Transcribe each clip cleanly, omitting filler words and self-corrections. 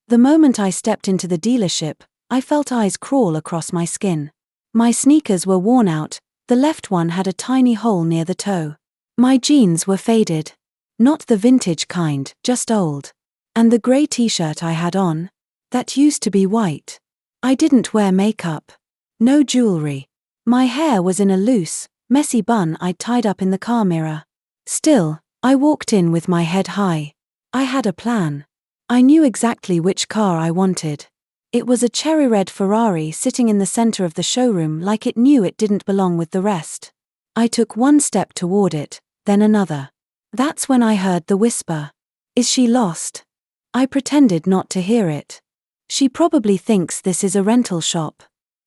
The moment I stepped into the dealership, I felt eyes crawl across my skin. My sneakers were worn out, the left one had a tiny hole near the toe. My jeans were faded. Not the vintage kind, just old. And the grey t-shirt I had on? That used to be white. I didn't wear makeup. No jewelry. My hair was in a loose, messy bun I'd tied up in the car mirror. Still, I walked in with my head high. I had a plan. I knew exactly which car I wanted. It was a cherry red Ferrari sitting in the center of the showroom like it knew it didn't belong with the rest. I took one step toward it, then another. That's when I heard the whisper. Is she lost? I pretended not to hear it. She probably thinks this is a rental shop.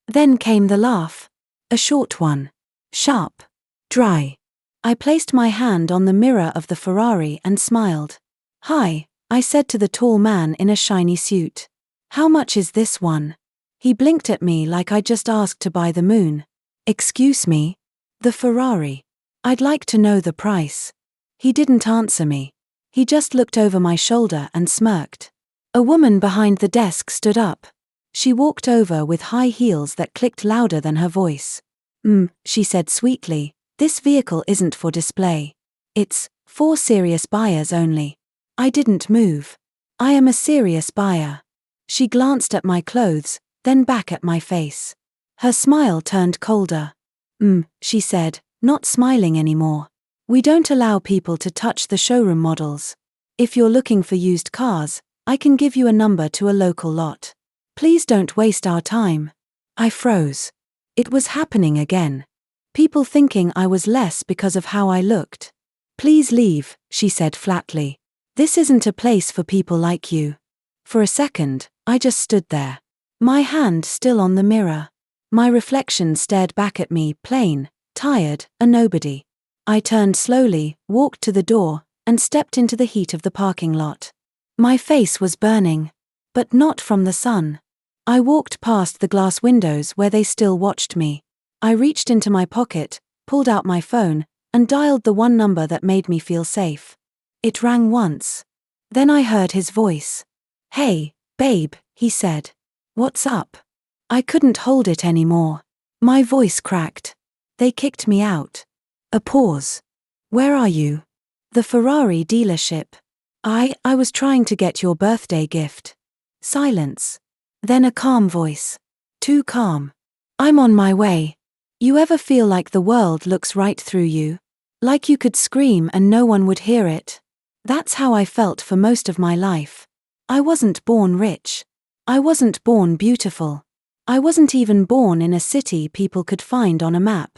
Then came the laugh. A short one. Sharp. Dry. I placed my hand on the mirror of the Ferrari and smiled. Hi, I said to the tall man in a shiny suit. How much is this one? He blinked at me like I just asked to buy the moon. Excuse me? The Ferrari. I'd like to know the price. He didn't answer me. He just looked over my shoulder and smirked. A woman behind the desk stood up. She walked over with high heels that clicked louder than her voice. She said sweetly, this vehicle isn't for display. It's for serious buyers only. I didn't move. I am a serious buyer. She glanced at my clothes, then back at my face. Her smile turned colder. She said, not smiling anymore. We don't allow people to touch the showroom models. If you're looking for used cars, I can give you a number to a local lot. Please don't waste our time. I froze. It was happening again. People thinking I was less because of how I looked. Please leave, she said flatly. This isn't a place for people like you. For a second, I just stood there. My hand still on the mirror. My reflection stared back at me, plain, tired, a nobody. I turned slowly, walked to the door, and stepped into the heat of the parking lot. My face was burning. But not from the sun. I walked past the glass windows where they still watched me. I reached into my pocket, pulled out my phone, and dialed the one number that made me feel safe. It rang once. Then I heard his voice. Hey, babe, he said. What's up? I couldn't hold it anymore. My voice cracked. They kicked me out. A pause. Where are you? The Ferrari dealership. I was trying to get your birthday gift. Silence. Then a calm voice. Too calm. I'm on my way. You ever feel like the world looks right through you? Like you could scream and no one would hear it? That's how I felt for most of my life. I wasn't born rich. I wasn't born beautiful. I wasn't even born in a city people could find on a map.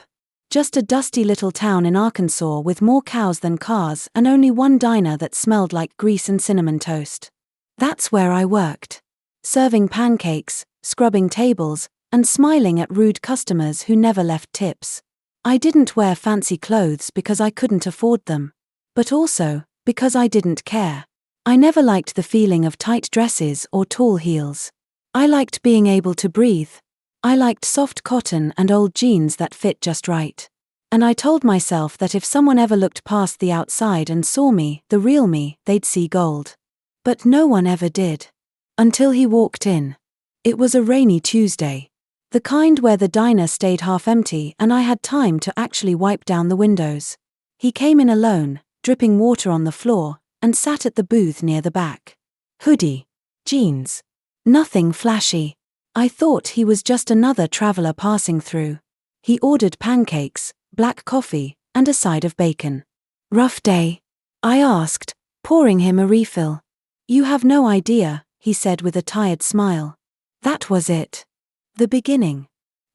Just a dusty little town in Arkansas with more cows than cars and only one diner that smelled like grease and cinnamon toast. That's where I worked. Serving pancakes, scrubbing tables, and smiling at rude customers who never left tips. I didn't wear fancy clothes because I couldn't afford them. But also, because I didn't care. I never liked the feeling of tight dresses or tall heels. I liked being able to breathe. I liked soft cotton and old jeans that fit just right. And I told myself that if someone ever looked past the outside and saw me, the real me, they'd see gold. But no one ever did. Until he walked in. It was a rainy Tuesday. The kind where the diner stayed half empty and I had time to actually wipe down the windows. He came in alone, dripping water on the floor, and sat at the booth near the back. Hoodie. Jeans. Nothing flashy. I thought he was just another traveler passing through. He ordered pancakes, black coffee, and a side of bacon. Rough day? I asked, pouring him a refill. You have no idea, he said with a tired smile. That was it. The beginning.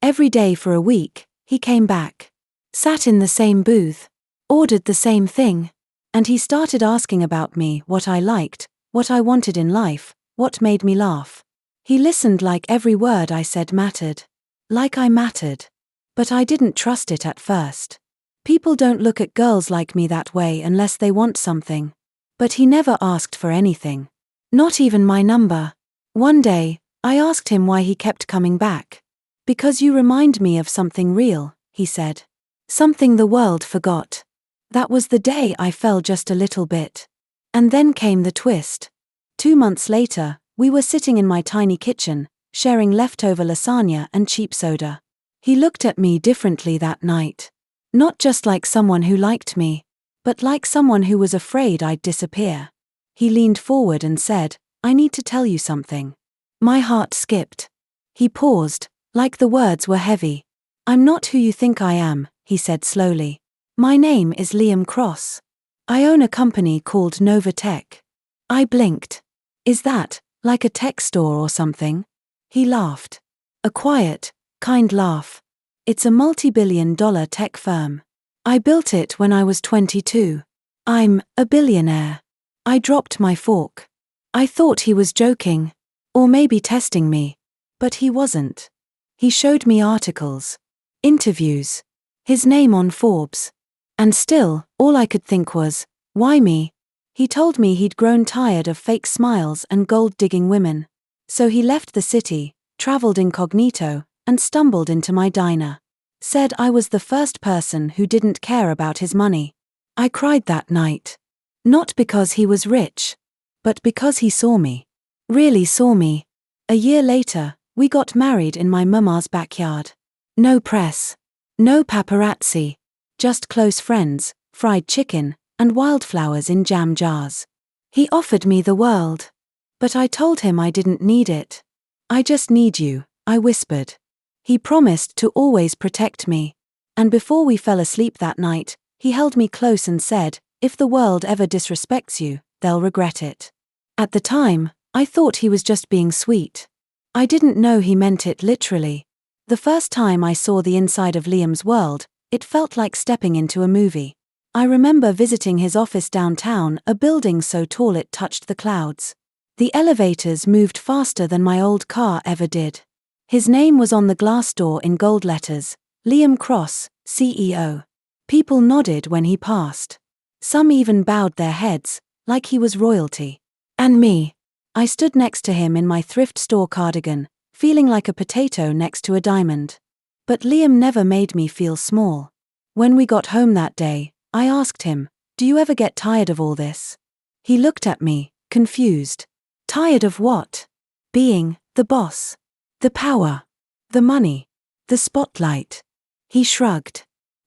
Every day for a week, he came back. Sat in the same booth. Ordered the same thing. And he started asking about me, what I liked, what I wanted in life, what made me laugh. He listened like every word I said mattered. Like I mattered. But I didn't trust it at first. People don't look at girls like me that way unless they want something. But he never asked for anything. Not even my number. One day, I asked him why he kept coming back. Because you remind me of something real, he said. Something the world forgot. That was the day I fell just a little bit. And then came the twist. 2 months later, We were sitting in my tiny kitchen, sharing leftover lasagna and cheap soda. He looked at me differently that night. Not just like someone who liked me, but like someone who was afraid I'd disappear. He leaned forward and said, "I need to tell you something." My heart skipped. He paused, like the words were heavy. "I'm not who you think I am," he said slowly. "My name is Liam Cross. I own a company called Nova Tech." I blinked. "Is that, like a tech store or something?" He laughed. A quiet, kind laugh. "It's a multi-billion-dollar tech firm. I built it when I was 22. I'm a billionaire." I dropped my fork. I thought he was joking. Or maybe testing me. But he wasn't. He showed me articles. Interviews. His name on Forbes. And still, all I could think was, why me? He told me he'd grown tired of fake smiles and gold-digging women. So he left the city, traveled incognito, and stumbled into my diner. Said I was the first person who didn't care about his money. I cried that night. Not because he was rich, but because he saw me. Really saw me. A year later, we got married in my mama's backyard. No press. No paparazzi. Just close friends, fried chicken, and wildflowers in jam jars. He offered me the world. But I told him I didn't need it. "I just need you," I whispered. He promised to always protect me. And before we fell asleep that night, he held me close and said, "If the world ever disrespects you, they'll regret it." At the time, I thought he was just being sweet. I didn't know he meant it literally. The first time I saw the inside of Liam's world, it felt like stepping into a movie. I remember visiting his office downtown, a building so tall it touched the clouds. The elevators moved faster than my old car ever did. His name was on the glass door in gold letters, Liam Cross, CEO. People nodded when he passed. Some even bowed their heads, like he was royalty. And me. I stood next to him in my thrift store cardigan, feeling like a potato next to a diamond. But Liam never made me feel small. When we got home that day, I asked him, "Do you ever get tired of all this?" He looked at me, confused. Tired of what? Being the boss. The power. The money. The spotlight. He shrugged.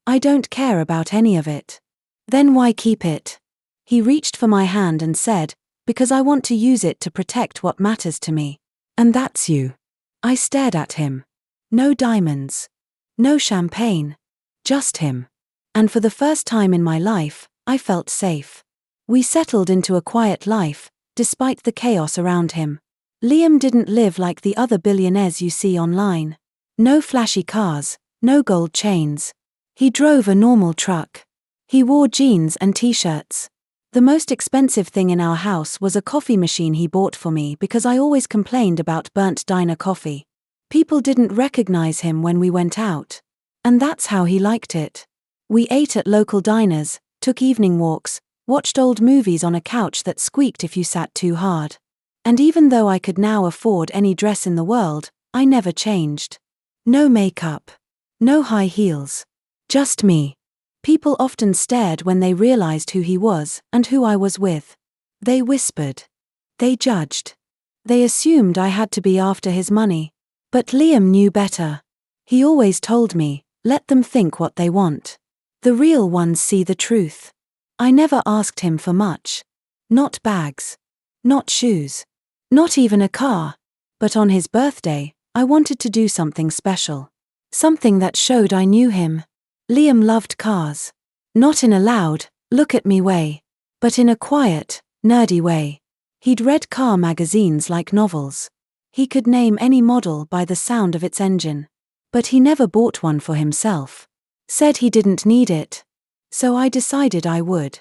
"I don't care about any of it." "Then why keep it?" He reached for my hand and said, "Because I want to use it to protect what matters to me. And that's you." I stared at him. No diamonds. No champagne. Just him. And for the first time in my life, I felt safe. We settled into a quiet life, despite the chaos around him. Liam didn't live like the other billionaires you see online. No flashy cars, no gold chains. He drove a normal truck. He wore jeans and t-shirts. The most expensive thing in our house was a coffee machine he bought for me because I always complained about burnt diner coffee. People didn't recognize him when we went out. And that's how he liked it. We ate at local diners, took evening walks, watched old movies on a couch that squeaked if you sat too hard. And even though I could now afford any dress in the world, I never changed. No makeup. No high heels. Just me. People often stared when they realized who he was and who I was with. They whispered. They judged. They assumed I had to be after his money. But Liam knew better. He always told me, "Let them think what they want. The real ones see the truth." I never asked him for much. Not bags. Not shoes. Not even a car. But on his birthday, I wanted to do something special. Something that showed I knew him. Liam loved cars. Not in a loud, look at me way. But in a quiet, nerdy way. He'd read car magazines like novels. He could name any model by the sound of its engine. But he never bought one for himself. Said he didn't need it. So I decided I would.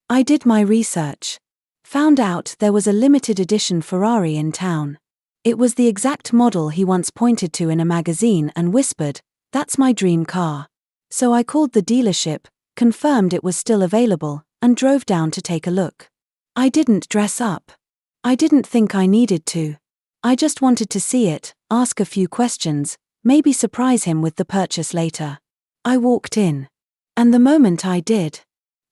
I did my research. Found out there was a limited edition Ferrari in town. It was the exact model he once pointed to in a magazine and whispered, "That's my dream car." So I called the dealership, confirmed it was still available, and drove down to take a look. I didn't dress up. I didn't think I needed to. I just wanted to see it, ask a few questions, maybe surprise him with the purchase later. I walked in. And the moment I did,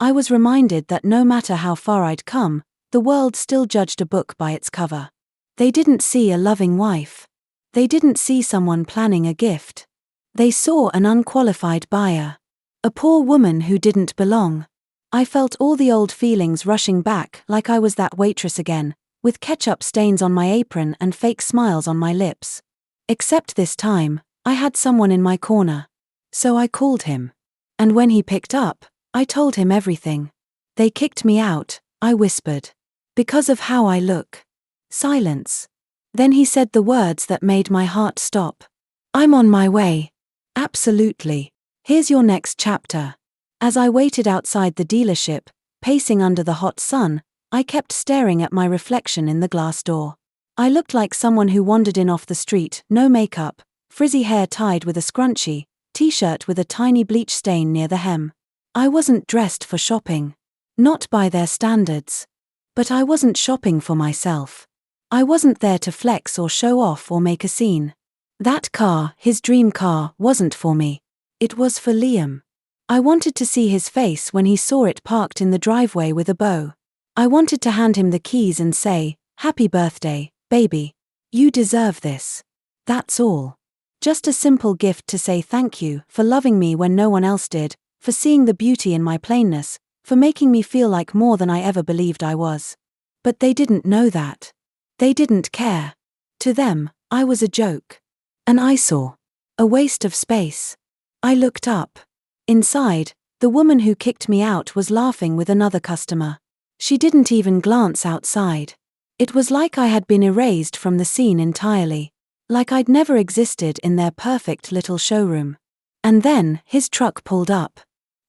I was reminded that no matter how far I'd come, the world still judged a book by its cover. They didn't see a loving wife. They didn't see someone planning a gift. They saw an unqualified buyer. A poor woman who didn't belong. I felt all the old feelings rushing back like I was that waitress again, with ketchup stains on my apron and fake smiles on my lips. Except this time, I had someone in my corner. So I called him. And when he picked up, I told him everything. They kicked me out, I whispered. Because of how I look. Silence. Then he said the words that made my heart stop. I'm on my way. Absolutely. Here's your next chapter. As I waited outside the dealership, pacing under the hot sun, I kept staring at my reflection in the glass door. I looked like someone who wandered in off the street, no makeup, frizzy hair tied with a scrunchie, t-shirt with a tiny bleach stain near the hem. I wasn't dressed for shopping. Not by their standards. But I wasn't shopping for myself. I wasn't there to flex or show off or make a scene. That car, his dream car, wasn't for me. It was for Liam. I wanted to see his face when he saw it parked in the driveway with a bow. I wanted to hand him the keys and say, "Happy birthday, baby. You deserve this." That's all. Just a simple gift to say thank you for loving me when no one else did, for seeing the beauty in my plainness, for making me feel like more than I ever believed I was. But they didn't know that. They didn't care. To them, I was a joke. An eyesore. A waste of space. I looked up. Inside, the woman who kicked me out was laughing with another customer. She didn't even glance outside. It was like I had been erased from the scene entirely. Like I'd never existed in their perfect little showroom. And then, his truck pulled up.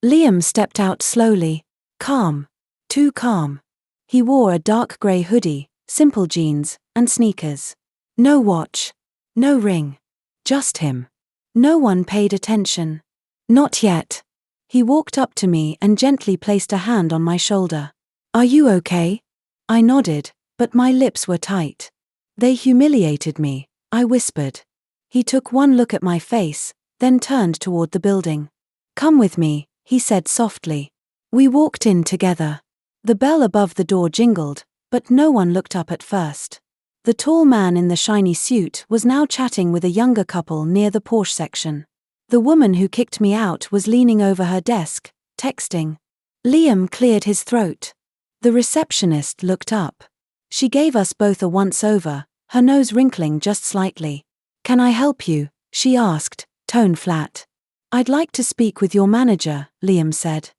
Liam stepped out slowly. Calm. Too calm. He wore a dark grey hoodie, simple jeans, and sneakers. No watch. No ring. Just him. No one paid attention. Not yet. He walked up to me and gently placed a hand on my shoulder. Are you okay? I nodded, but my lips were tight. They humiliated me, I whispered. He took one look at my face, then turned toward the building. Come with me, he said softly. We walked in together. The bell above the door jingled, but no one looked up at first. The tall man in the shiny suit was now chatting with a younger couple near the Porsche section. The woman who kicked me out was leaning over her desk, texting. Liam cleared his throat. The receptionist looked up. She gave us both a once-over, her nose wrinkling just slightly. Can I help you? She asked, tone flat. I'd like to speak with your manager, Liam said.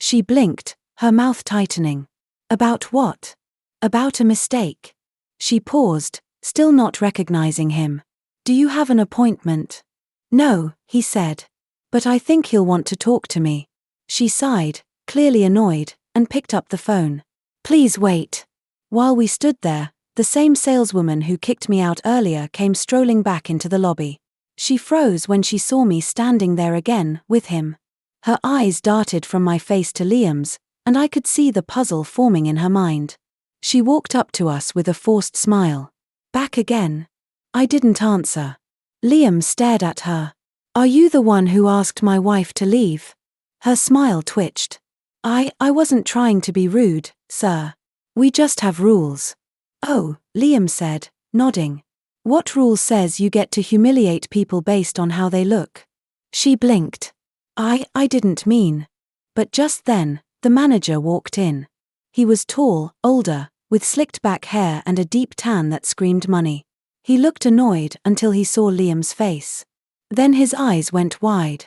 She blinked, her mouth tightening. About what? About a mistake. She paused, still not recognizing him. Do you have an appointment? No, he said. But I think he'll want to talk to me. She sighed, clearly annoyed, and picked up the phone. Please wait. While we stood there, the same saleswoman who kicked me out earlier came strolling back into the lobby. She froze when she saw me standing there again, with him. Her eyes darted from my face to Liam's, and I could see the puzzle forming in her mind. She walked up to us with a forced smile. Back again. I didn't answer. Liam stared at her. Are you the one who asked my wife to leave? Her smile twitched. I wasn't trying to be rude, sir. We just have rules. Oh, Liam said, nodding. What rule says you get to humiliate people based on how they look? She blinked. I didn't mean. But just then, the manager walked in. He was tall, older, with slicked back hair and a deep tan that screamed money. He looked annoyed until he saw Liam's face. Then his eyes went wide.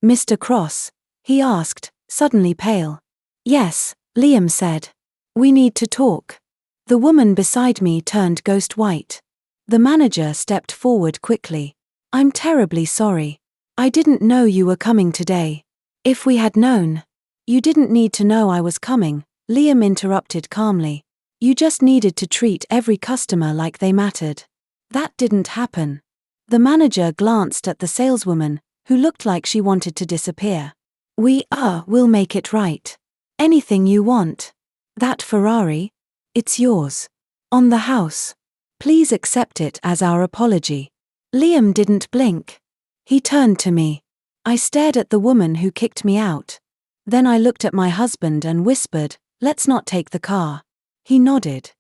Mr. Cross? He asked, suddenly pale. Yes, Liam said. We need to talk. The woman beside me turned ghost white. The manager stepped forward quickly. I'm terribly sorry. I didn't know you were coming today. If we had known. You didn't need to know I was coming, Liam interrupted calmly. You just needed to treat every customer like they mattered. That didn't happen. The glanced at the saleswoman, who looked like she wanted to disappear. We'll make it right. Anything you want. That Ferrari? It's yours. On the house. Please accept it as our apology. Liam didn't blink. He turned to me. I stared at the woman who kicked me out. Then I looked at my husband and whispered, let's not take the car. He nodded.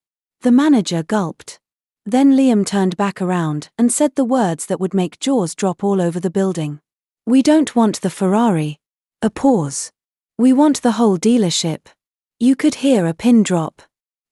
The manager gulped. Then Liam turned back around and said the words that would make jaws drop all over the building. "We don't want the Ferrari." A pause. "We want the whole dealership." You could hear a pin drop.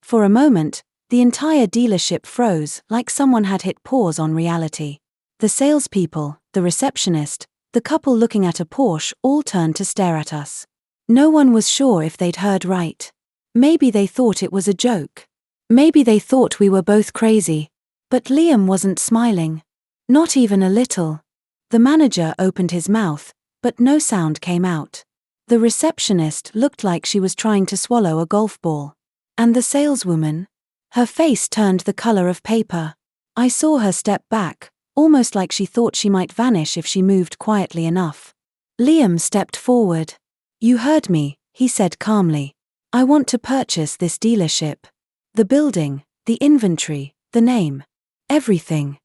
For a moment, the entire dealership froze like someone had hit pause on reality. The salespeople, the receptionist, the couple looking at a Porsche all turned to stare at us. No one was sure if they'd heard right. Maybe they thought it was a joke. Maybe they thought we were both crazy. But Liam wasn't smiling. Not even a little. The manager opened his mouth, but no sound came out. The receptionist looked like she was trying to swallow a golf ball. And the saleswoman? Her face turned the color of paper. I saw her step back, almost like she thought she might vanish if she moved quietly enough. Liam stepped forward. "You heard me," he said calmly. "I want to purchase this dealership. The building, the inventory, the name. Everything."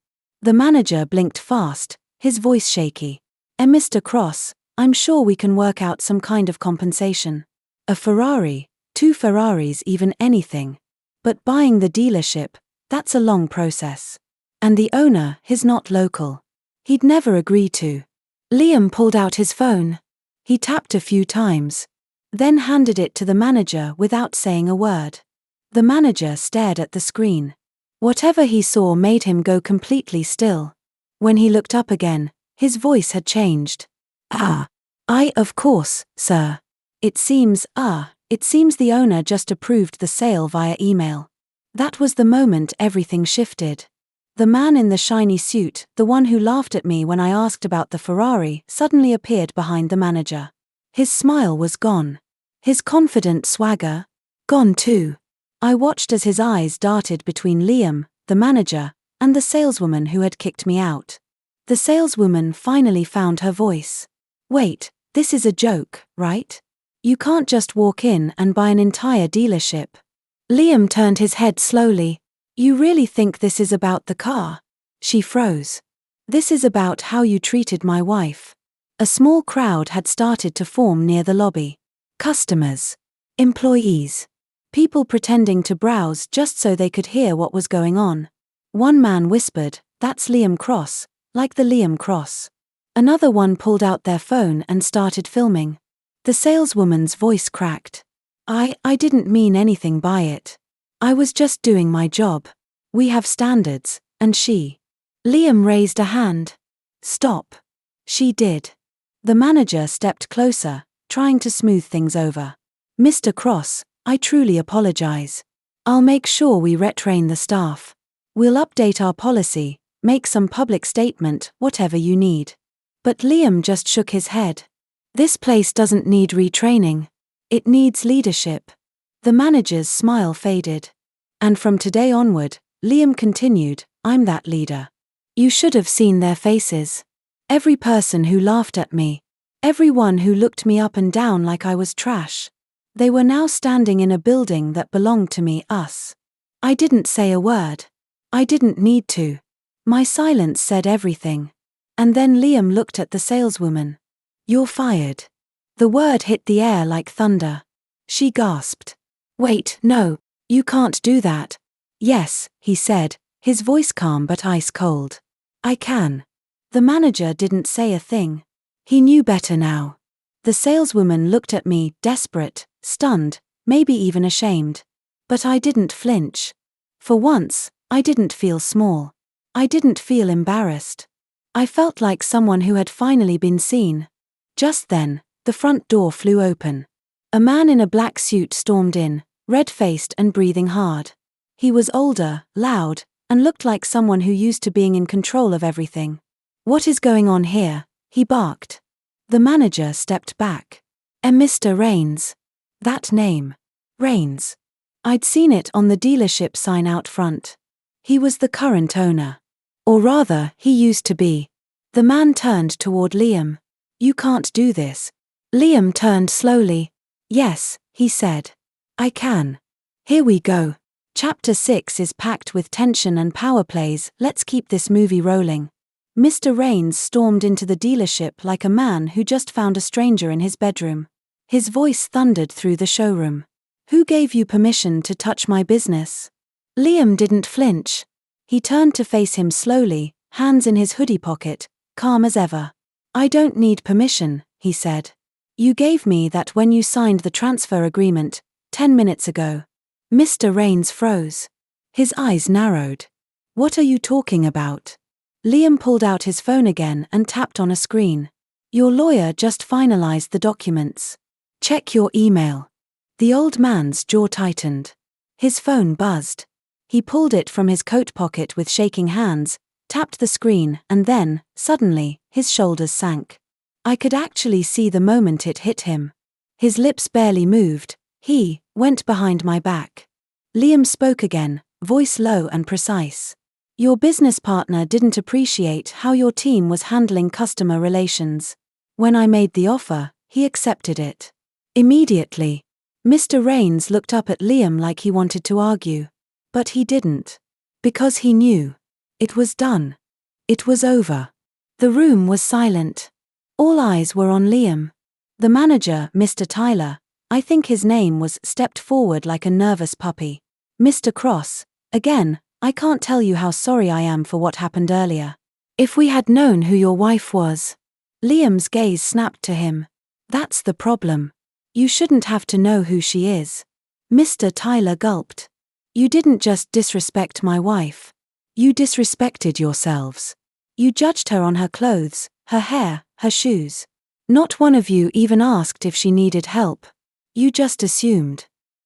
The manager blinked fast, his voice shaky. "Mr. Cross, I'm sure we can work out some kind of compensation. A Ferrari, 2 Ferraris, even anything. But buying the dealership, that's a long process. And the owner, he's not local. He'd never agree to." Liam pulled out his phone. He tapped a few times, then handed it to the manager without saying a word. The manager stared at the screen. Whatever he saw made him go completely still. When he looked up again, his voice had changed. Of course, sir. It seems the owner just approved the sale via email." That was the moment everything shifted. The man in the shiny suit, the one who laughed at me when I asked about the Ferrari, suddenly appeared behind the manager. His smile was gone. His confident swagger, gone too. I watched as his eyes darted between Liam, the manager, and the saleswoman who had kicked me out. The saleswoman finally found her voice. "Wait, this is a joke, right? You can't just walk in and buy an entire dealership." Liam turned his head slowly. "You really think this is about the car?" She froze. "This is about how you treated my wife." A small crowd had started to form near the lobby. Customers. Employees. People pretending to browse just so they could hear what was going on. One man whispered, "That's Liam Cross," like the Liam Cross. Another one pulled out their phone and started filming. The saleswoman's voice cracked. I didn't mean anything by it. I was just doing my job. We have standards, and she." Liam raised a hand. "Stop." She did. The manager stepped closer, trying to smooth things over. "Mr. Cross, I truly apologize. I'll make sure we retrain the staff. We'll update our policy, make some public statement, whatever you need." But Liam just shook his head. "This place doesn't need retraining. It needs leadership." The manager's smile faded. "And from today onward," Liam continued, "I'm that leader. You should have seen their faces. Every person who laughed at me. Everyone who looked me up and down like I was trash. They were now standing in a building that belonged to me, us. I didn't say a word. I didn't need to. My silence said everything." And then Liam looked at the saleswoman. "You're fired." The word hit the air like thunder. She gasped. "Wait, no, you can't do that." "Yes," he said, his voice calm but ice cold. "I can." The manager didn't say a thing. He knew better now. The saleswoman looked at me, desperate, stunned, maybe even ashamed. But I didn't flinch. For once, I didn't feel small. I didn't feel embarrassed. I felt like someone who had finally been seen. Just then, the front door flew open. A man in a black suit stormed in, red-faced and breathing hard. He was older, loud, and looked like someone who used to being in control of everything. "What is going on here?" he barked. The manager stepped back. Mr. Rains." That name. Rains. I'd seen it on the dealership sign out front. He was the current owner. Or rather, he used to be. The man turned toward Liam. "You can't do this." Liam turned slowly. "Yes," he said. "I can. Here we go." Chapter 6 is packed with tension and power plays. Let's keep this movie rolling. Mr. Rains stormed into the dealership like a man who just found a stranger in his bedroom. His voice thundered through the showroom. "Who gave you permission to touch my business?" Liam didn't flinch. He turned to face him slowly, hands in his hoodie pocket, calm as ever. "I don't need permission," he said. "You gave me that when you signed the transfer agreement, 10 minutes ago." Mr. Rains froze. His eyes narrowed. "What are you talking about?" Liam pulled out his phone again and tapped on a screen. "Your lawyer just finalized the documents. Check your email." The old man's jaw tightened. His phone buzzed. He pulled it from his coat pocket with shaking hands, tapped the screen, and then, suddenly, his shoulders sank. I could actually see the moment it hit him. His lips barely moved. "He went behind my back." Liam spoke again, voice low and precise. "Your business partner didn't appreciate how your team was handling customer relations. When I made the offer, he accepted it. Immediately." Mr. Rains looked up at Liam like he wanted to argue. But he didn't. Because he knew. It was done. It was over. The room was silent. All eyes were on Liam. The manager, Mr. Tyler, I think his name was, stepped forward like a nervous puppy. "Mr. Cross, again, I can't tell you how sorry I am for what happened earlier. If we had known who your wife was." Liam's gaze snapped to him. "That's the problem. You shouldn't have to know who she is." Mr. Tyler gulped. "You didn't just disrespect my wife. You disrespected yourselves. You judged her on her clothes, her hair, her shoes. Not one of you even asked if she needed help. You just assumed."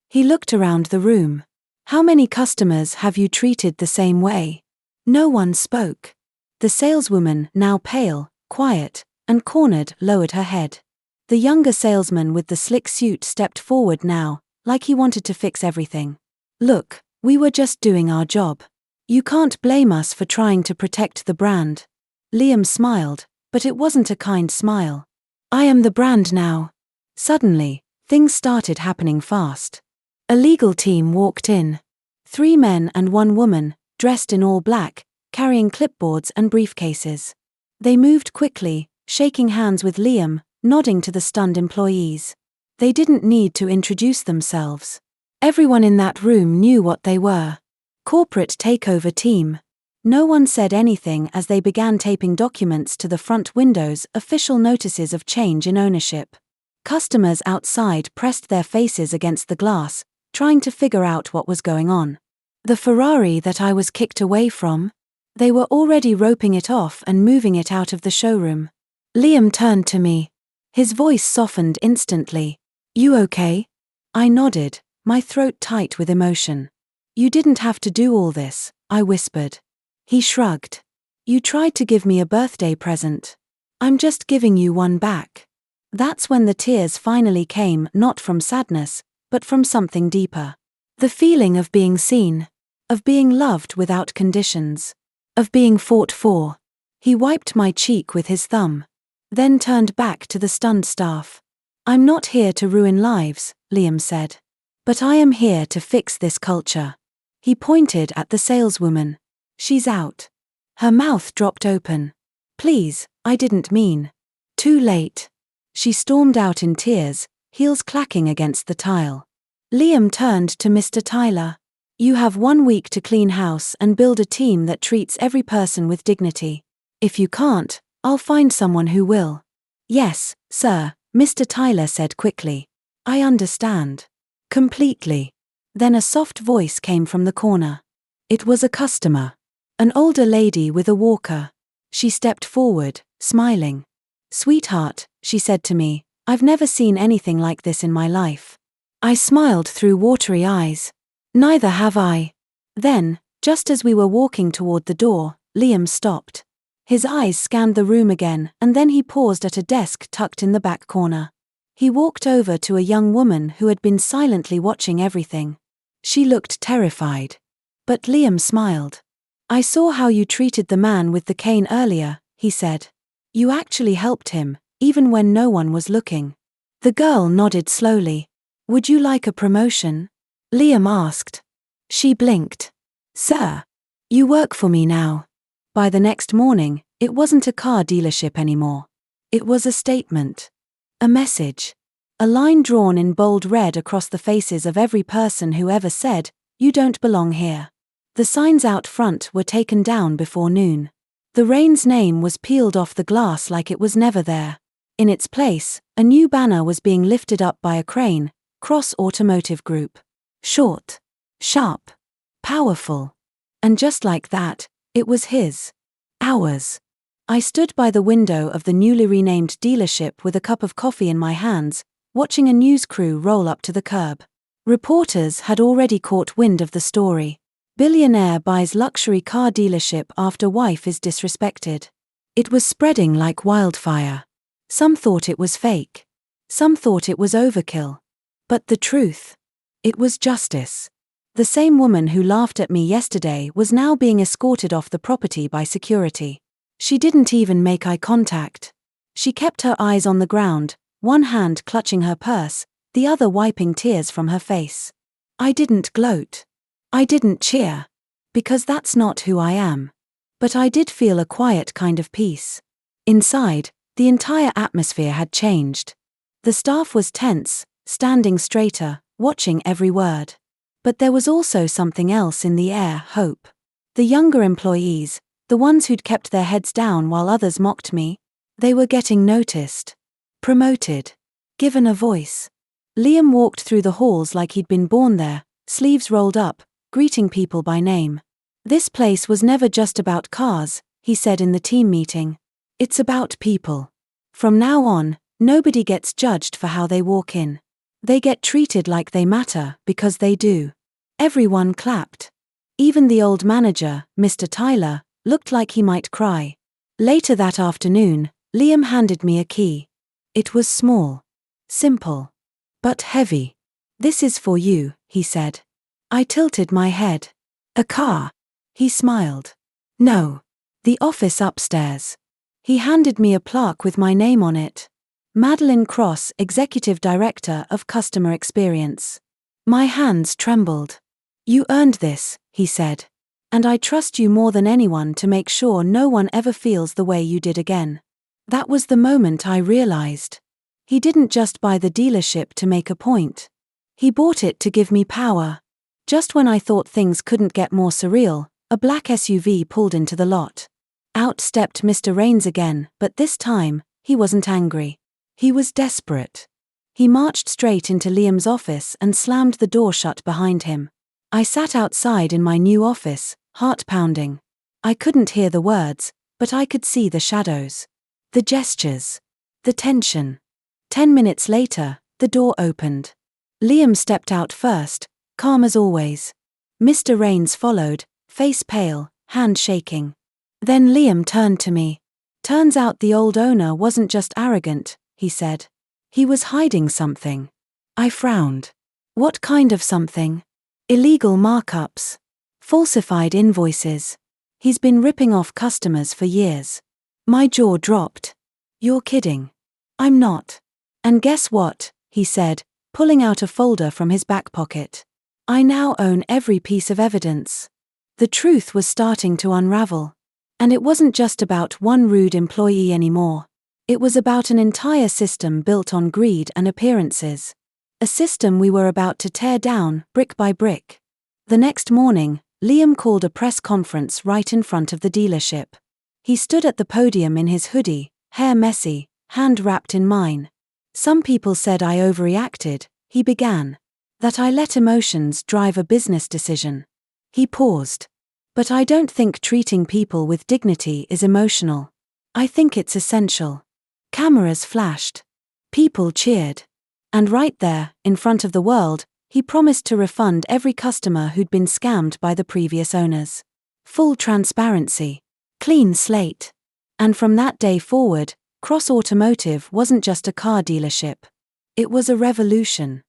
He looked around the room. "How many customers have you treated the same way?" No one spoke. The saleswoman, now pale, quiet, and cornered, lowered her head. The younger salesman with the slick suit stepped forward now, like he wanted to fix everything. "Look, we were just doing our job. You can't blame us for trying to protect the brand." Liam smiled, but it wasn't a kind smile. "I am the brand now." Suddenly, things started happening fast. A legal team walked in. 3 men and 1 woman, dressed in all black, carrying clipboards and briefcases. They moved quickly, shaking hands with Liam, nodding to the stunned employees. They didn't need to introduce themselves. Everyone in that room knew what they were. Corporate takeover team. No one said anything as they began taping documents to the front windows, official notices of change in ownership. Customers outside pressed their faces against the glass, trying to figure out what was going on. The Ferrari that I was kicked away from? They were already roping it off and moving it out of the showroom. Liam turned to me. His voice softened instantly. "You okay?" I nodded, my throat tight with emotion. "You didn't have to do all this," I whispered. He shrugged. "You tried to give me a birthday present. I'm just giving you one back." That's when the tears finally came, not from sadness, but from something deeper. The feeling of being seen. Of being loved without conditions. Of being fought for. He wiped my cheek with his thumb. Then turned back to the stunned staff. "I'm not here to ruin lives," Liam said. "But I am here to fix this culture." He pointed at the saleswoman. "She's out." Her mouth dropped open. "Please, I didn't mean." Too late. She stormed out in tears, heels clacking against the tile. Liam turned to Mr. Tyler. "You have 1 week to clean house and build a team that treats every person with dignity. If you can't, I'll find someone who will." "Yes, sir," Mr. Tyler said quickly. "I understand. Completely." Then a soft voice came from the corner. It was a customer. An older lady with a walker. She stepped forward, smiling. "Sweetheart," she said to me, "I've never seen anything like this in my life." I smiled through watery eyes. "Neither have I." Then, just as we were walking toward the door, Liam stopped. His eyes scanned the room again, and then he paused at a desk tucked in the back corner. He walked over to a young woman who had been silently watching everything. She looked terrified. But Liam smiled. "I saw how you treated the man with the cane earlier," he said. "You actually helped him, even when no one was looking." The girl nodded slowly. "Would you like a promotion?" Liam asked. She blinked. "Sir, you work for me now." By the next morning, it wasn't a car dealership anymore. It was a statement. A message. A line drawn in bold red across the faces of every person who ever said, "You don't belong here." The signs out front were taken down before noon. The Rain's name was peeled off the glass like it was never there. In its place, a new banner was being lifted up by a crane, Cross Automotive Group. Short, sharp, powerful. And just like that, it was his. Ours. I stood by the window of the newly renamed dealership with a cup of coffee in my hands, watching a news crew roll up to the curb. Reporters had already caught wind of the story. Billionaire buys luxury car dealership after wife is disrespected. It was spreading like wildfire. Some thought it was fake. Some thought it was overkill. But the truth? It was justice. The same woman who laughed at me yesterday was now being escorted off the property by security. She didn't even make eye contact. She kept her eyes on the ground, one hand clutching her purse, the other wiping tears from her face. I didn't gloat. I didn't cheer. Because that's not who I am. But I did feel a quiet kind of peace. Inside, the entire atmosphere had changed. The staff was tense, standing straighter, watching every word. But there was also something else in the air, hope. The younger employees, the ones who'd kept their heads down while others mocked me, they were getting noticed. Promoted. Given a voice. Liam walked through the halls like he'd been born there, sleeves rolled up, greeting people by name. This place was never just about cars, he said in the team meeting. It's about people. From now on, nobody gets judged for how they walk in. They get treated like they matter, because they do. Everyone clapped. Even the old manager, Mr. Tyler, looked like he might cry. Later that afternoon, Liam handed me a key. It was small. Simple. But heavy. This is for you, he said. I tilted my head. A car. He smiled. No. The office upstairs. He handed me a plaque with my name on it. Madeline Cross, Executive Director of Customer Experience. My hands trembled. You earned this, he said. And I trust you more than anyone to make sure no one ever feels the way you did again. That was the moment I realized. He didn't just buy the dealership to make a point. He bought it to give me power. Just when I thought things couldn't get more surreal, a black SUV pulled into the lot. Out stepped Mr. Rains again, but this time, he wasn't angry. He was desperate. He marched straight into Liam's office and slammed the door shut behind him. I sat outside in my new office, heart pounding. I couldn't hear the words, but I could see the shadows. The gestures. The tension. 10 minutes later, the door opened. Liam stepped out first, calm as always. Mr. Rains followed, face pale, hand shaking. Then Liam turned to me. Turns out the old owner wasn't just arrogant, he said. He was hiding something. I frowned. What kind of something? Illegal markups. Falsified invoices. He's been ripping off customers for years. My jaw dropped. You're kidding. I'm not. And guess what, he said, pulling out a folder from his back pocket. I now own every piece of evidence. The truth was starting to unravel. And it wasn't just about one rude employee anymore. It was about an entire system built on greed and appearances. A system we were about to tear down, brick by brick. The next morning, Liam called a press conference right in front of the dealership. He stood at the podium in his hoodie, hair messy, hand wrapped in mine. Some people said I overreacted, he began. That I let emotions drive a business decision. He paused. But I don't think treating people with dignity is emotional. I think it's essential. Cameras flashed. People cheered. And right there, in front of the world, he promised to refund every customer who'd been scammed by the previous owners. Full transparency. Clean slate. And from that day forward, Cross Automotive wasn't just a car dealership. It was a revolution.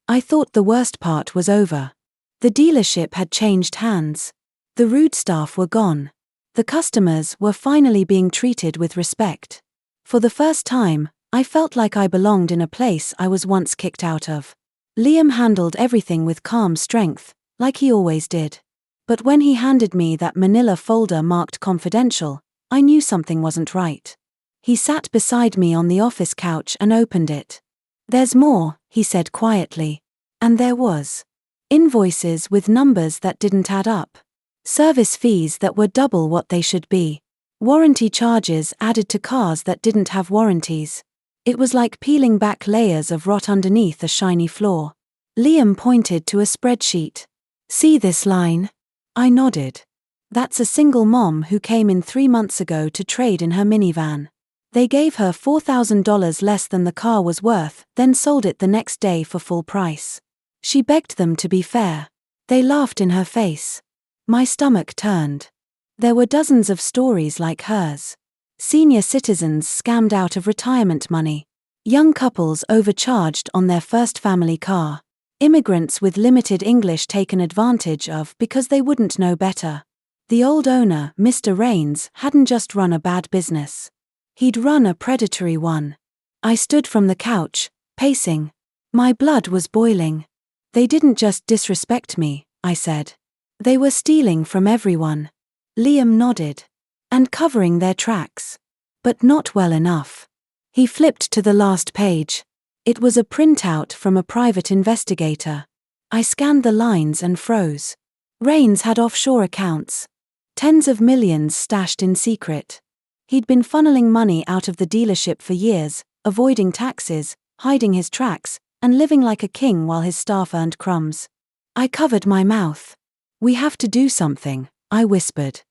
I thought the worst part was over. The dealership had changed hands. The rude staff were gone. The customers were finally being treated with respect. For the first time, I felt like I belonged in a place I was once kicked out of. Liam handled everything with calm strength, like he always did. But when he handed me that manila folder marked confidential, I knew something wasn't right. He sat beside me on the office couch and opened it. There's more, he said quietly. And there was. Invoices with numbers that didn't add up. Service fees that were double what they should be. Warranty charges added to cars that didn't have warranties. It was like peeling back layers of rot underneath a shiny floor. Liam pointed to a spreadsheet. "See this line?" I nodded. "That's a single mom who came in 3 months ago to trade in her minivan. They gave her $4,000 less than the car was worth, then sold it the next day for full price. She begged them to be fair. They laughed in her face." My stomach turned. There were dozens of stories like hers. Senior citizens scammed out of retirement money. Young couples overcharged on their first family car. Immigrants with limited English taken advantage of because they wouldn't know better. The old owner, Mr. Rains, hadn't just run a bad business. He'd run a predatory one. I stood from the couch, pacing. My blood was boiling. "They didn't just disrespect me," I said. "They were stealing from everyone." Liam nodded. "And covering their tracks. But not well enough." He flipped to the last page. It was a printout from a private investigator. I scanned the lines and froze. Rains had offshore accounts. Tens of millions stashed in secret. He'd been funneling money out of the dealership for years, avoiding taxes, hiding his tracks, and living like a king while his staff earned crumbs. I covered my mouth. "We have to do something," I whispered.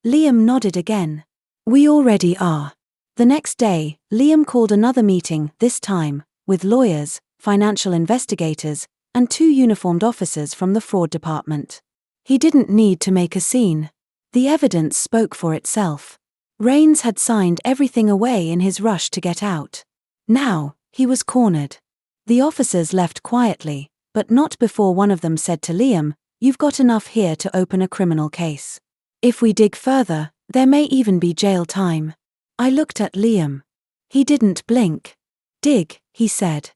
Liam nodded again. "We already are." The next day, Liam called another meeting, this time, with lawyers, financial investigators, and 2 uniformed officers from the fraud department. He didn't need to make a scene. The evidence spoke for itself. Rains had signed everything away in his rush to get out. Now, he was cornered. The officers left quietly, but not before one of them said to Liam, "You've got enough here to open a criminal case. If we dig further, there may even be jail time." I looked at Liam. He didn't blink. "Dig," he said.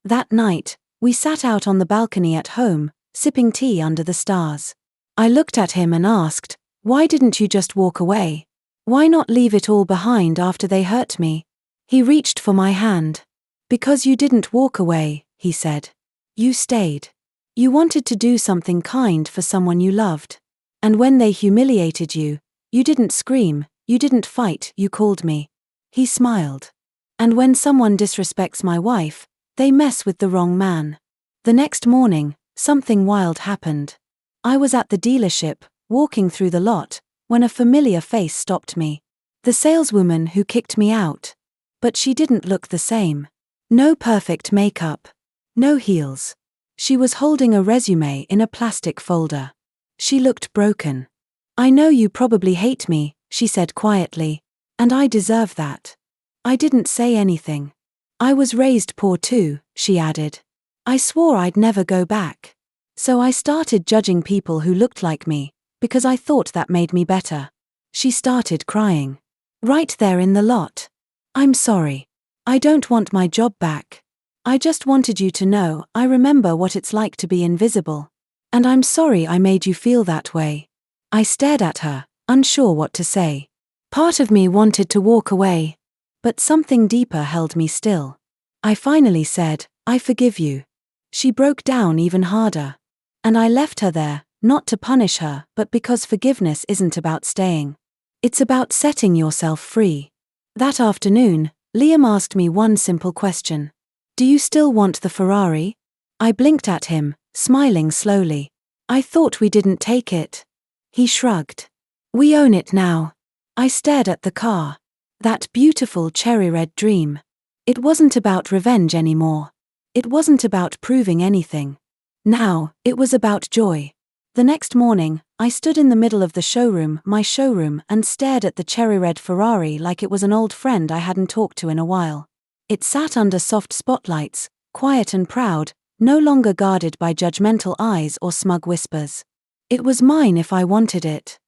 That night, we sat out on the balcony at home, sipping tea under the stars. I looked at him and asked, "Why didn't you just walk away? Why not leave it all behind after they hurt me?" He reached for my hand. "Because you didn't walk away," he said. "You stayed. You wanted to do something kind for someone you loved. And when they humiliated you, you didn't scream, you didn't fight, you called me." He smiled. "And when someone disrespects my wife, they mess with the wrong man." The next morning, something wild happened. I was at the dealership, walking through the lot, when a familiar face stopped me. The saleswoman who kicked me out. But she didn't look the same. No perfect makeup. No heels. She was holding a resume in a plastic folder. She looked broken. "I know you probably hate me," she said quietly. "And I deserve that." I didn't say anything. "I was raised poor too," she added. "I swore I'd never go back. So I started judging people who looked like me, because I thought that made me better." She started crying. Right there in the lot. "I'm sorry. I don't want my job back. I just wanted you to know I remember what it's like to be invisible. And I'm sorry I made you feel that way." I stared at her, unsure what to say. Part of me wanted to walk away. But something deeper held me still. I finally said, "I forgive you." She broke down even harder. And I left her there, not to punish her, but because forgiveness isn't about staying. It's about setting yourself free. That afternoon, Liam asked me one simple question. "Do you still want the Ferrari?" I blinked at him, smiling slowly. "I thought we didn't take it." He shrugged. "We own it now." I stared at the car. That beautiful cherry-red dream. It wasn't about revenge anymore. It wasn't about proving anything. Now, it was about joy. The next morning, I stood in the middle of the showroom, my showroom, and stared at the cherry-red Ferrari like it was an old friend I hadn't talked to in a while. It sat under soft spotlights, quiet and proud, no longer guarded by judgmental eyes or smug whispers. It was mine if I wanted it.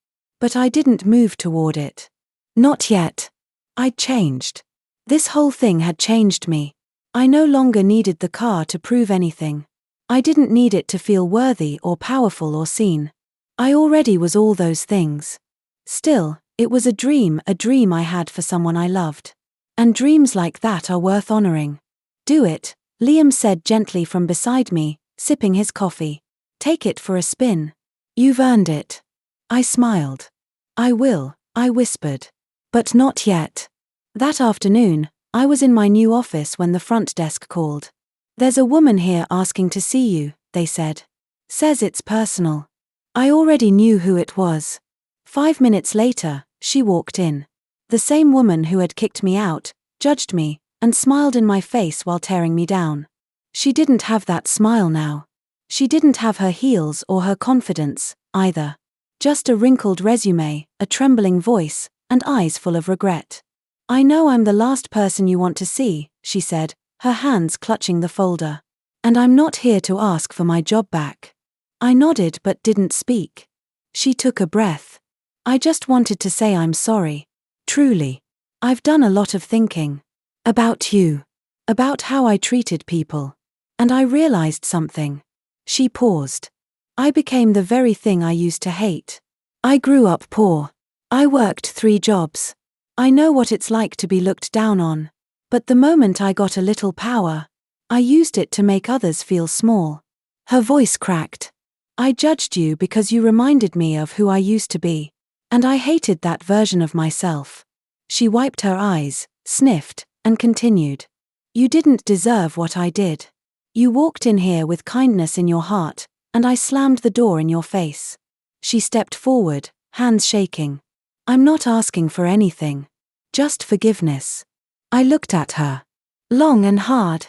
But I didn't move toward it. Not yet. I'd changed. This whole thing had changed me. I no longer needed the car to prove anything. I didn't need it to feel worthy or powerful or seen. I already was all those things. Still, it was a dream I had for someone I loved. And dreams like that are worth honoring. "Do it," Liam said gently from beside me, sipping his coffee. "Take it for a spin. You've earned it." I smiled. I will, I whispered. But not yet. That afternoon, I was in my new office when the front desk called. There's a woman here asking to see you, they said. Says it's personal. I already knew who it was. 5 minutes later, she walked in. The same woman who had kicked me out, judged me, and smiled in my face while tearing me down. She didn't have that smile now. She didn't have her heels or her confidence, either. Just a wrinkled resume, a trembling voice, and eyes full of regret. I know I'm the last person you want to see, she said, her hands clutching the folder. And I'm not here to ask for my job back. I nodded but didn't speak. She took a breath. I just wanted to say I'm sorry. Truly. I've done a lot of thinking. About you. About how I treated people. And I realized something. She paused. I became the very thing I used to hate. I grew up poor. I worked 3 jobs. I know what it's like to be looked down on. But the moment I got a little power, I used it to make others feel small. Her voice cracked. I judged you because you reminded me of who I used to be. And I hated that version of myself. She wiped her eyes, sniffed, and continued. You didn't deserve what I did. You walked in here with kindness in your heart, and I slammed the door in your face. She stepped forward, hands shaking. I'm not asking for anything. Just forgiveness. I looked at her. Long and hard.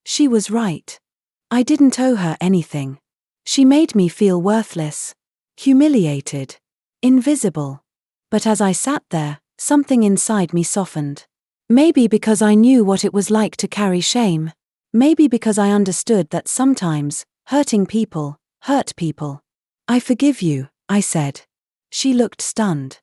She was right. I didn't owe her anything. She made me feel worthless. Humiliated. Invisible. But as I sat there, something inside me softened. Maybe because I knew what it was like to carry shame. Maybe because I understood that sometimes, hurting people, hurt people. I forgive you, I said. She looked stunned.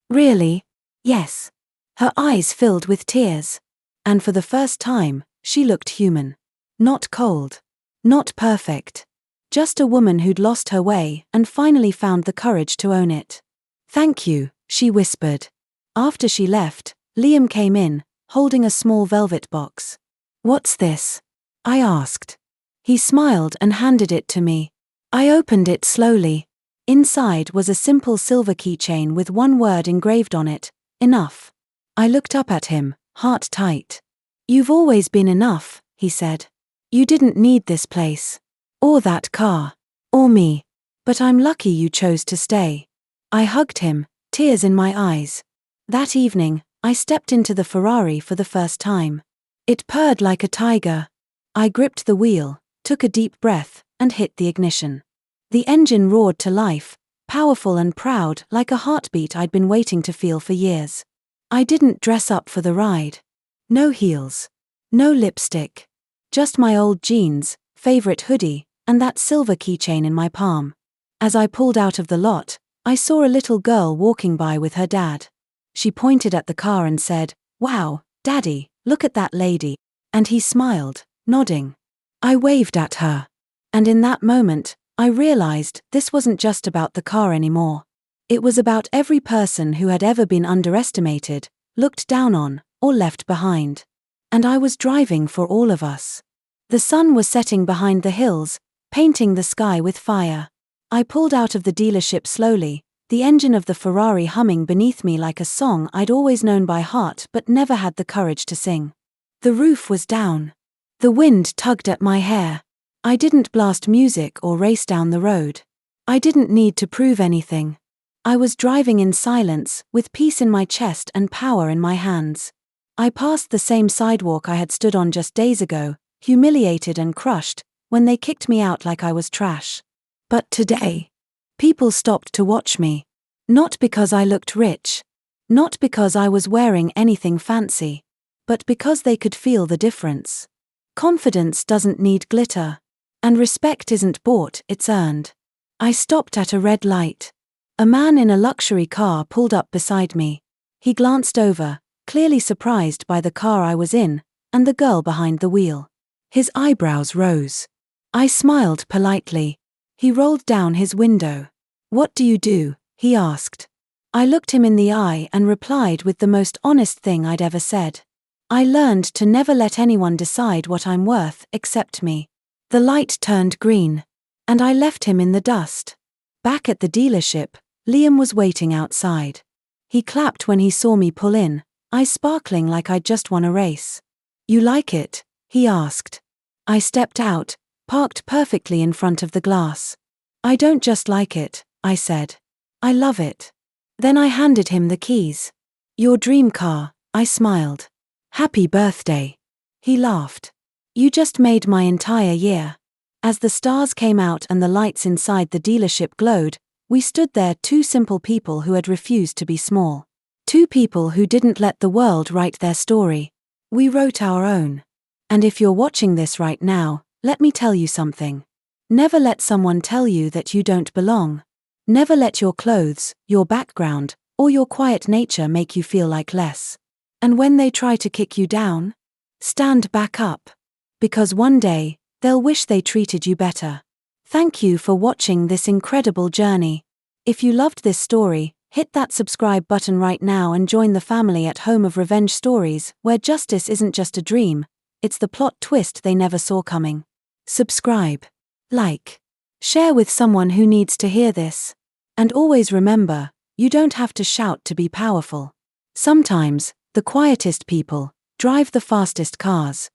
Really? Yes. Her eyes filled with tears. And for the first time, she looked human. Not cold. Not perfect. Just a woman who'd lost her way and finally found the courage to own it. Thank you, she whispered. After she left, Liam came in, holding a small velvet box. What's this? I asked. He smiled and handed it to me. I opened it slowly. Inside was a simple silver keychain with one word engraved on it, enough. I looked up at him, heart tight. You've always been enough, he said. You didn't need this place. Or that car. Or me. But I'm lucky you chose to stay. I hugged him, tears in my eyes. That evening, I stepped into the Ferrari for the first time. It purred like a tiger. I gripped the wheel, took a deep breath, and hit the ignition. The engine roared to life, powerful and proud like a heartbeat I'd been waiting to feel for years. I didn't dress up for the ride. No heels. No lipstick. Just my old jeans, favorite hoodie, and that silver keychain in my palm. As I pulled out of the lot, I saw a little girl walking by with her dad. She pointed at the car and said, "Wow, Daddy, look at that lady." And he smiled, nodding. I waved at her. And in that moment, I realized this wasn't just about the car anymore. It was about every person who had ever been underestimated, looked down on, or left behind. And I was driving for all of us. The sun was setting behind the hills, painting the sky with fire. I pulled out of the dealership slowly, the engine of the Ferrari humming beneath me like a song I'd always known by heart but never had the courage to sing. The roof was down. The wind tugged at my hair. I didn't blast music or race down the road. I didn't need to prove anything. I was driving in silence, with peace in my chest and power in my hands. I passed the same sidewalk I had stood on just days ago, humiliated and crushed, when they kicked me out like I was trash. But today, people stopped to watch me. Not because I looked rich. Not because I was wearing anything fancy. But because they could feel the difference. Confidence doesn't need glitter. And respect isn't bought, it's earned. I stopped at a red light. A man in a luxury car pulled up beside me. He glanced over, clearly surprised by the car I was in, and the girl behind the wheel. His eyebrows rose. I smiled politely. He rolled down his window. "What do you do?" he asked. I looked him in the eye and replied with the most honest thing I'd ever said. I learned to never let anyone decide what I'm worth except me. The light turned green. And I left him in the dust. Back at the dealership, Liam was waiting outside. He clapped when he saw me pull in, eyes sparkling like I'd just won a race. "You like it?" he asked. I stepped out, parked perfectly in front of the glass. "I don't just like it," I said. "I love it." Then I handed him the keys. "Your dream car," I smiled. "Happy birthday." He laughed. "You just made my entire year." As the stars came out and the lights inside the dealership glowed, we stood there, two simple people who had refused to be small. Two people who didn't let the world write their story. We wrote our own. And if you're watching this right now, let me tell you something. Never let someone tell you that you don't belong. Never let your clothes, your background, or your quiet nature make you feel like less. And when they try to kick you down, stand back up. Because one day, they'll wish they treated you better. Thank you for watching this incredible journey. If you loved this story, hit that subscribe button right now and join the family at home of revenge stories, where justice isn't just a dream, it's the plot twist they never saw coming. Subscribe, like, share with someone who needs to hear this. And always remember, you don't have to shout to be powerful. Sometimes, the quietest people drive the fastest cars.